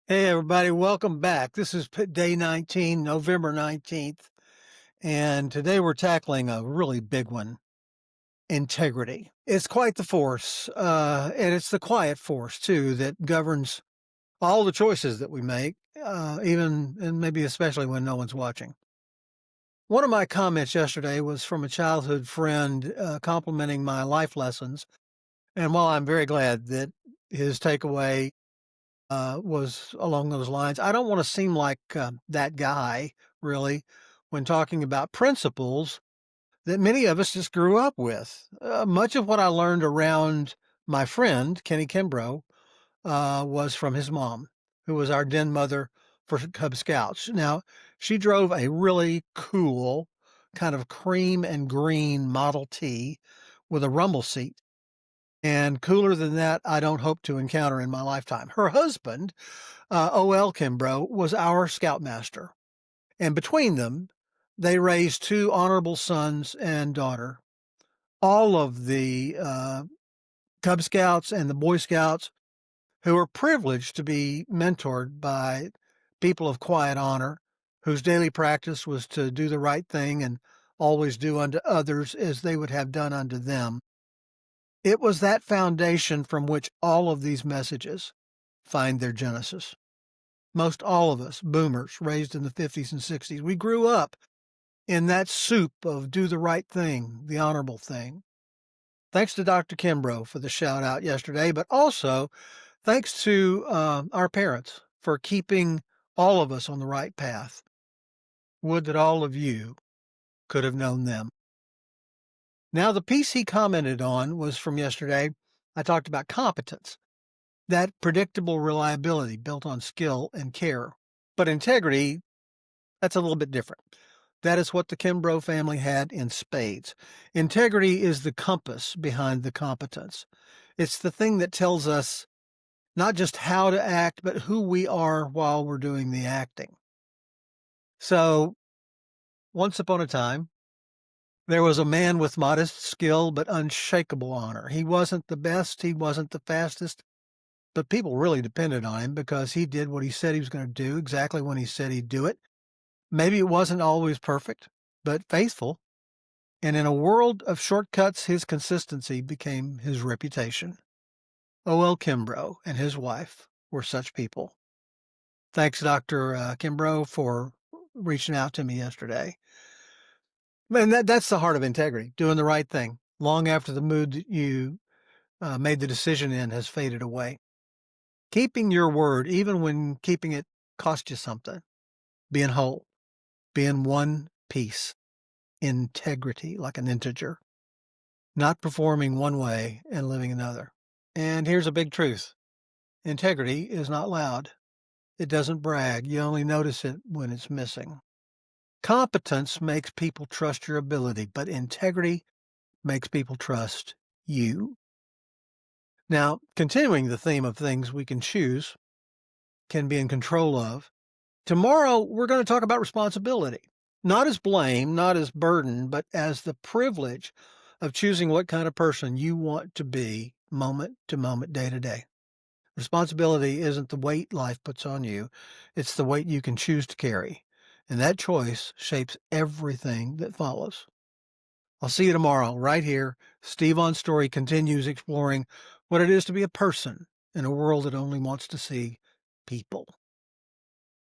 Hey, everybody, welcome back. This is day 19, November 19th, and today we're tackling a really big one: integrity. It's quite the force, and it's the quiet force, too, that governs all the choices that we make, even and maybe especially when no one's watching. One of my comments yesterday was from a childhood friend complimenting my life lessons. And while I'm very glad that his takeaway was along those lines. I don't want to seem like that guy, really, when talking about principles that many of us just grew up with. Much of what I learned around my friend, Kenny Kimbrough, was from his mom, who was our den mother for Cub Scouts. Now, she drove a really cool kind of cream and green Model T with a rumble seat. And cooler than that, I don't hope to encounter in my lifetime. Her husband, O.L. Kimbrough, was our scoutmaster, and between them, they raised two honorable sons and daughter. All of the Cub Scouts and the Boy Scouts who were privileged to be mentored by people of quiet honor, whose daily practice was to do the right thing and always do unto others as they would have done unto them. It was that foundation from which all of these messages find their genesis. Most all of us, boomers raised in the 50s and 60s, we grew up in that soup of do the right thing, the honorable thing. Thanks to Dr. Kimbrough for the shout out yesterday, but also thanks to our parents for keeping all of us on the right path. Would that all of you could have known them. Now, the piece he commented on was from yesterday. I talked about competence, that predictable reliability built on skill and care. But integrity, that's a little bit different. That is what the Kimbrough family had in spades. Integrity is the compass behind the competence. It's the thing that tells us not just how to act, but who we are while we're doing the acting. So, once upon a time, there was a man with modest skill but unshakable honor. He wasn't the best, he wasn't the fastest, but people really depended on him because he did what he said he was going to do exactly when he said he'd do it. Maybe it wasn't always perfect, but faithful. And in a world of shortcuts, his consistency became his reputation. O.L. Kimbrough and his wife were such people. Thanks, Dr. Kimbrough, for reaching out to me yesterday. And that's the heart of integrity, doing the right thing long after the mood that you made the decision in has faded away. Keeping your word, even when keeping it cost you something. Being whole, being one piece, integrity like an integer, not performing one way and living another. And here's a big truth: integrity is not loud. It doesn't brag. You only notice it when it's missing. Competence makes people trust your ability, but integrity makes people trust you. Now, continuing the theme of things we can choose, can be in control of, tomorrow we're going to talk about responsibility. Not as blame, not as burden, but as the privilege of choosing what kind of person you want to be moment to moment, day to day. Responsibility isn't the weight life puts on you, it's the weight you can choose to carry. And that choice shapes everything that follows. I'll see you tomorrow, right here. Steve on Story continues exploring what it is to be a person in a world that only wants to see people.